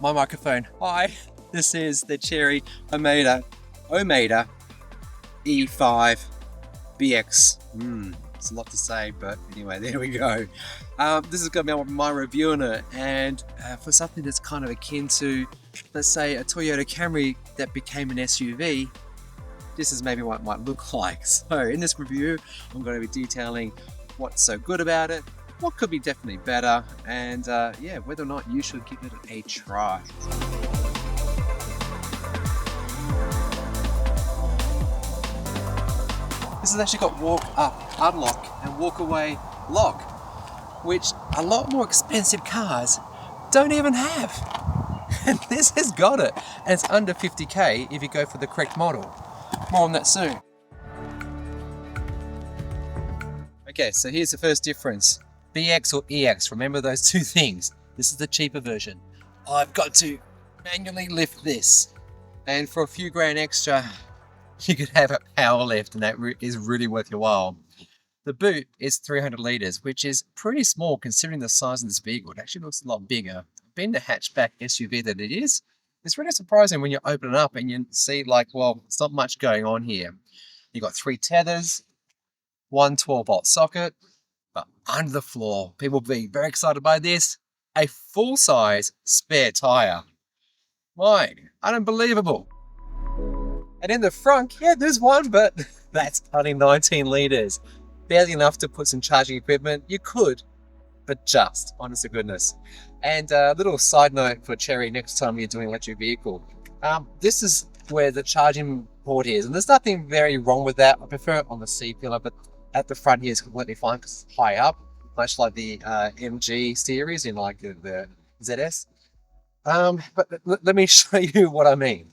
forgot my microphone. Hi, this is the Chery Omoda E5 BX. It's a lot to say, but anyway, there we go. This is going to be my review on it, and for something that's kind of akin to, let's say, a Toyota Camry that became an SUV, this is maybe what it might look like. So in this review, I'm going to be detailing what's so good about it, what could be definitely better, and yeah, whether or not you should give it a try. This has actually got walk up, unlock, and walk away lock, which a lot more expensive cars don't even have. And this has got it, and it's under 50k if you go for the correct model. More on that soon. Okay, so here's the first difference. BX or EX, remember those two things. This is the cheaper version. I've got to manually lift this, and for a few grand extra, you could have a power lift, and that is really worth your while. The boot is 300 litres, which is pretty small considering the size of this vehicle. It actually looks a lot bigger. Being the hatchback SUV that it is, it's really surprising when you open it up and you see, like, well, it's not much going on here. You've got 3 tethers, one 12-volt socket, but under the floor, people will be very excited by this, a full-size spare tyre. Like, unbelievable. And in the front, yeah, there's one, but that's only 19 litres. Barely enough to put some charging equipment. You could, but just, honest to goodness. And a little side note for Chery, next time you're doing an electric vehicle, this is where the charging port is. And there's nothing very wrong with that. I prefer it on the C-pillar, but at the front here is completely fine because it's high up, much like the MG series in like the ZS. But let me show you what I mean.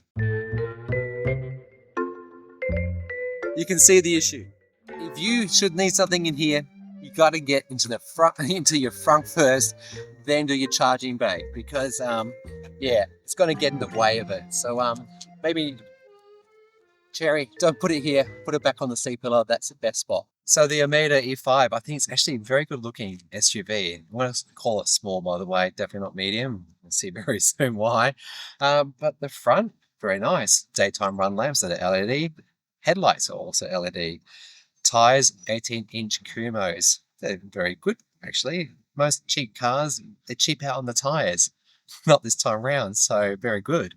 You can see the issue. If you should need something in here, you got to get into the front, into your Frunk first, then do your charging bay, because yeah, it's going to get in the way of it. So maybe Chery, don't put it here, put it back on the C-pillar. That's the best spot. So the Omoda E5, I think it's actually a very good looking SUV. I want to call it small, by the way, definitely not medium. We'll see very soon why. But the front, very nice. Daytime run lamps that are LED. Headlights are also LED. Tyres, 18-inch Kumos. They're very good, actually. Most cheap cars, they cheap out on the tyres. Not this time round, so very good.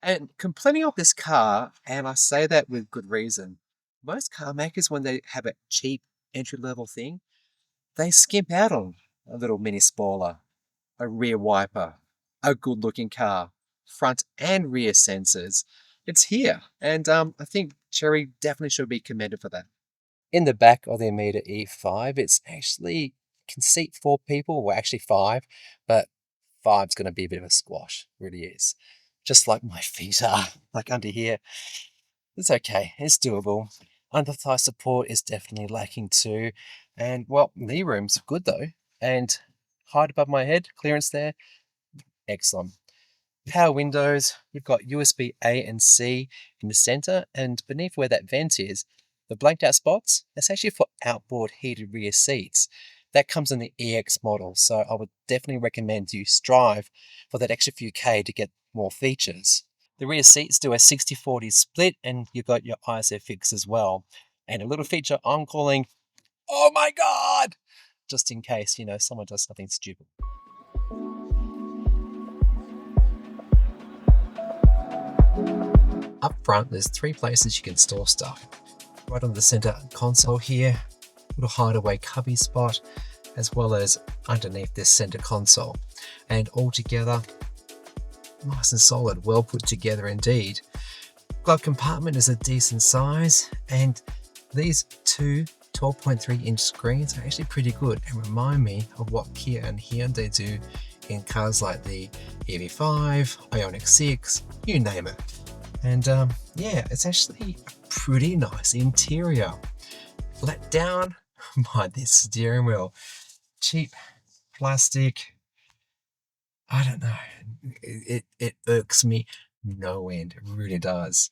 And complaining of this car, and I say that with good reason, most car makers, when they have a cheap entry-level thing, they skimp out on a little mini spoiler, a rear wiper, a good-looking car, front and rear sensors. It's here, and I think Chery definitely should be commended for that. In the back of the Omoda E5, it's actually can seat 4 people, well actually 5, but 5's going to be a bit of a squash, it really is. Just like my feet are, like under here. It's okay, it's doable. Under thigh support is definitely lacking too, and well, knee room's good though, and height above my head, clearance there, excellent. Power windows, you've got USB A and C in the center, and beneath where that vent is, the blanked out spots, that's actually for outboard heated rear seats. That comes in the EX model, so I would definitely recommend you strive for that extra few K to get more features. The rear seats do a 60-40 split, and you've got your ISOFIX as well. And a little feature I'm calling, oh my God, just in case, you know, someone does something stupid. Up front, there's 3 places you can store stuff. Right on the center console here, little hideaway cubby spot, as well as underneath this center console. And all together, nice and solid, well put together indeed. Glove compartment is a decent size, and these 2 12.3-inch screens are actually pretty good and remind me of what Kia and Hyundai do in cars like the EV5, Ioniq 6, you name it. And yeah, it's actually a pretty nice interior. Let down by this steering wheel. Cheap plastic. I don't know. It irks me no end. It really does.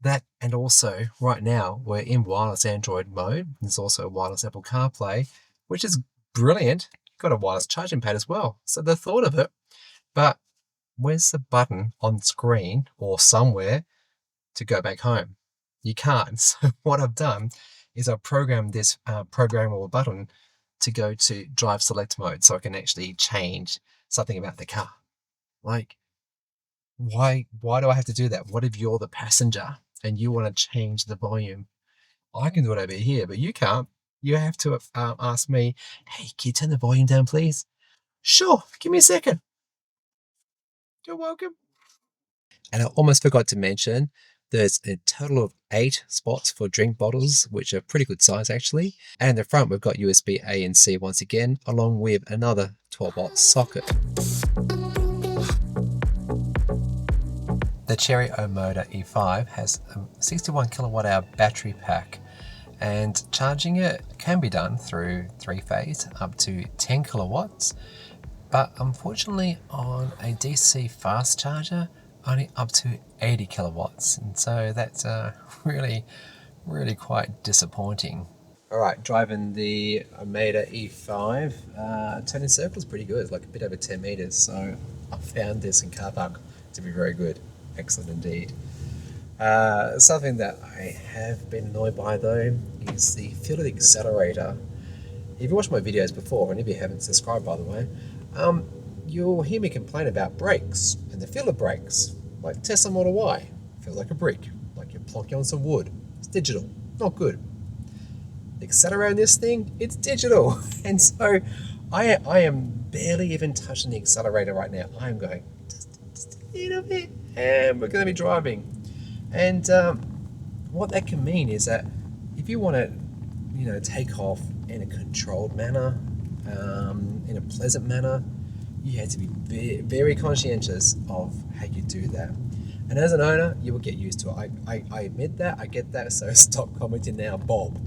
That, and also right now we're in wireless Android mode. There's also wireless Apple CarPlay, which is brilliant. Got a wireless charging pad as well. So the thought of it, but where's the button on screen or somewhere to go back home? You can't. So what I've done is I've programmed this programmable button to go to drive select mode so I can actually change something about the car. Like, why do I have to do that? What if you're the passenger and you want to change the volume? I can do it over here, but you can't. You have to ask me, hey, can you turn the volume down, please? Sure, give me a second. You're welcome. And I almost forgot to mention, there's a total of 8 spots for drink bottles, which are pretty good size actually. And in the front, we've got USB A and C once again, along with another 12-volt socket. The Chery Omoda E5 has a 61 kilowatt hour battery pack, and charging it can be done through 3-phase up to 10 kilowatts, but unfortunately on a DC fast charger only up to 80 kilowatts, and so that's really quite disappointing. Alright, driving the Omoda E5, turning circles pretty good, like a bit over 10 meters, so I found this in car park to be very good. Excellent indeed. Something that I have been annoyed by though is the feel of the accelerator. If you watched my videos before, and if you haven't subscribed by the way, you'll hear me complain about brakes and the feel of brakes. Like Tesla Model Y, feels like a brick, like you're plonking on some wood. It's digital, not good. The accelerator in this thing, it's digital, and so I am barely even touching the accelerator right now. I'm going just a little bit, and we're going to be driving. And what that can mean is that if you want to, take off in a controlled manner, in a pleasant manner, you have to be very conscientious of how you do that. And as an owner, you will get used to it. I admit that, I get that, so stop commenting now, Bob.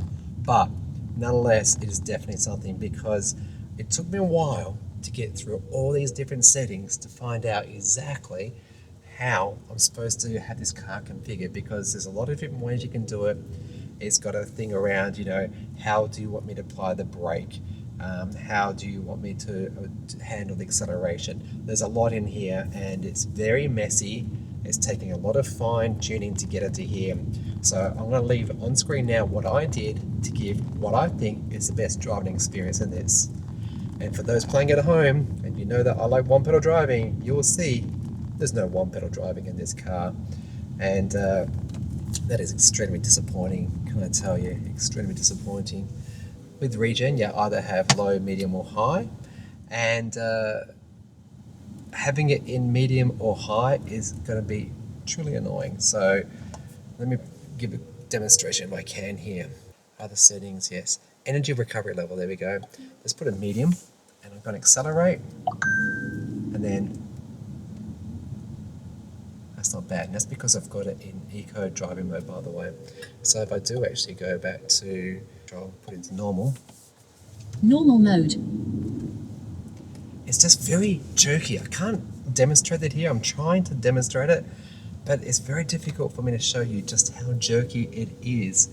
But nonetheless, it is definitely something, because it took me a while to get through all these different settings to find out exactly how I'm supposed to have this car configured, because there's a lot of different ways you can do it. It's got a thing around, how do you want me to apply the brake? How do you want me to handle the acceleration? There's a lot in here, and it's very messy. It's taking a lot of fine tuning to get it to here. So I'm going to leave on screen now what I did to give what I think is the best driving experience in this. And for those playing at home, and you know that I like one pedal driving, you will see there's no one pedal driving in this car. And that is extremely disappointing, can I tell you, extremely disappointing. With regen, you either have low, medium or high, and having it in medium or high is going to be truly annoying. So let me give a demonstration if I can here. Other settings, yes. Energy recovery level, there we go. Let's put a medium, and I'm going to accelerate, and then that's not bad, and that's because I've got it in eco driving mode, by the way. So if I do actually go back to control, put it into normal mode, it's just very jerky. I can't demonstrate that here. I'm trying to demonstrate it, but it's very difficult for me to show you just how jerky it is.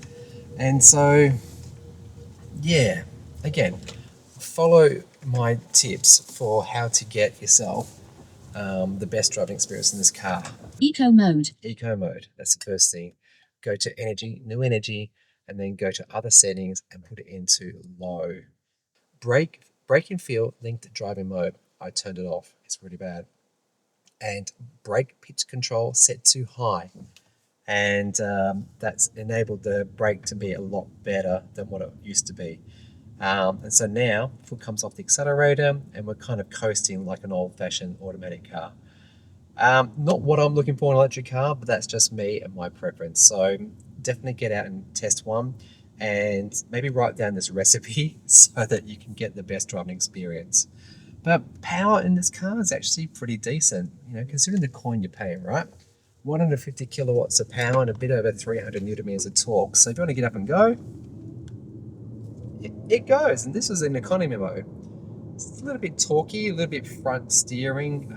And so, yeah, again, follow my tips for how to get yourself the best driving experience in this car. eco mode, that's the first thing. Go to energy, new energy, and then go to other settings and put it into low. Brake and feel linked driving mode, I turned it off, it's really bad. And brake pitch control set to high, and that's enabled the brake to be a lot better than what it used to be. And so now foot comes off the accelerator and we're kind of coasting like an old-fashioned automatic car. Not what I'm looking for in an electric car, but that's just me and my preference. So definitely get out and test one, and maybe write down this recipe so that you can get the best driving experience. But power in this car is actually pretty decent, considering the coin you're paying, right? 150 kilowatts of power and a bit over 300 newton meters of torque. So if you want to get up and go, it goes. And this is in economy mode. It's a little bit torquey, a little bit front steering,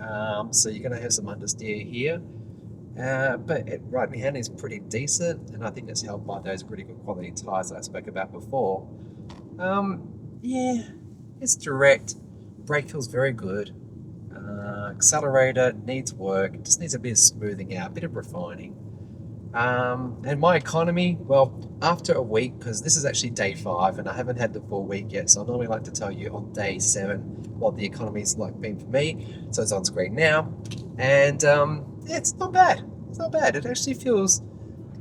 so you're going to have some understeer here. But right hand is pretty decent, and I think that's helped by those really good quality tyres that I spoke about before. Yeah, it's direct. Brake feels very good. Accelerator needs work. It just needs a bit of smoothing out, a bit of refining. And my economy, well, after a week, because this is actually day 5 and I haven't had the full week yet, so I normally like to tell you on day 7 what the economy's like been for me. So it's on screen now, and yeah, it's not bad. It's not bad. It actually feels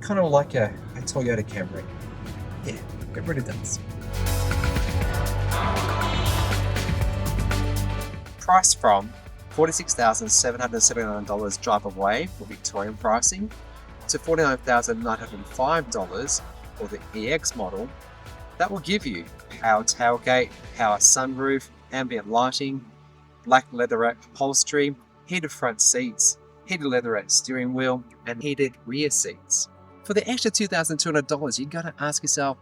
kind of like a Toyota Camry. Yeah, it really does. Price from $46,779 drive away for Victorian pricing to $49,905 for the EX model. That will give you power tailgate, power sunroof, ambient lighting, black leatherette upholstery, heated front seats, heated leatherette steering wheel, and heated rear seats. For the extra $2,200, you gotta ask yourself,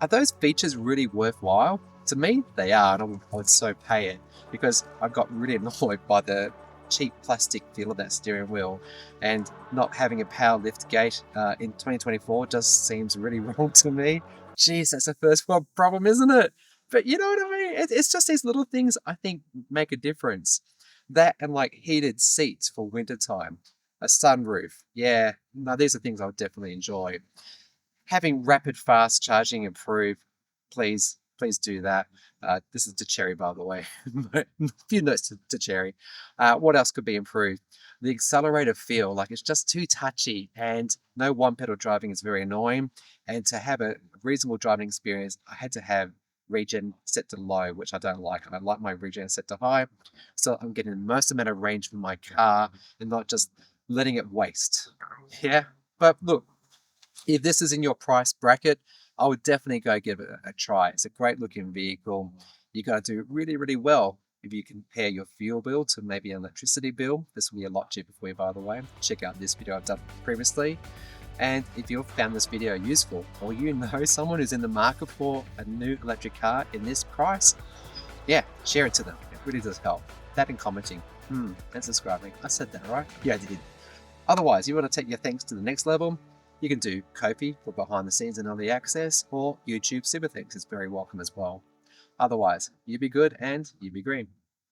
are those features really worthwhile? To me, they are, and I would so pay it, because I got really annoyed by the cheap plastic feel of that steering wheel, and not having a power lift gate in 2024 just seems really wrong to me. Jeez, that's a first world problem, isn't it? But you know what I mean? It's just these little things I think make a difference. That and like heated seats for wintertime, a sunroof. Yeah, no, these are things I would definitely enjoy. Having rapid fast charging improved, please do that. This is to Chery, by the way. A few notes to Chery. What else could be improved? The accelerator feel, like it's just too touchy, and no one pedal driving is very annoying. And to have a reasonable driving experience, I had to have regen set to low, which I don't like. I like my regen set to high, so I'm getting the most amount of range from my car and not just letting it waste. Yeah, but look, if this is in your price bracket, I would definitely go give it a try. It's a great looking vehicle. You got to do really, really well if you compare your fuel bill to maybe an electricity bill. This will be a lot cheaper for you, by the way. Check out this video I've done previously. And if you've found this video useful, or you know someone who's in the market for a new electric car in this price, yeah, share it to them. It really does help. That and commenting. And subscribing. I said that, right? Yeah, I did. Otherwise, you want to take your thanks to the next level, you can do Ko-fi for behind the scenes and early access, or YouTube Super Thanks is very welcome as well. Otherwise, you be good and you be green.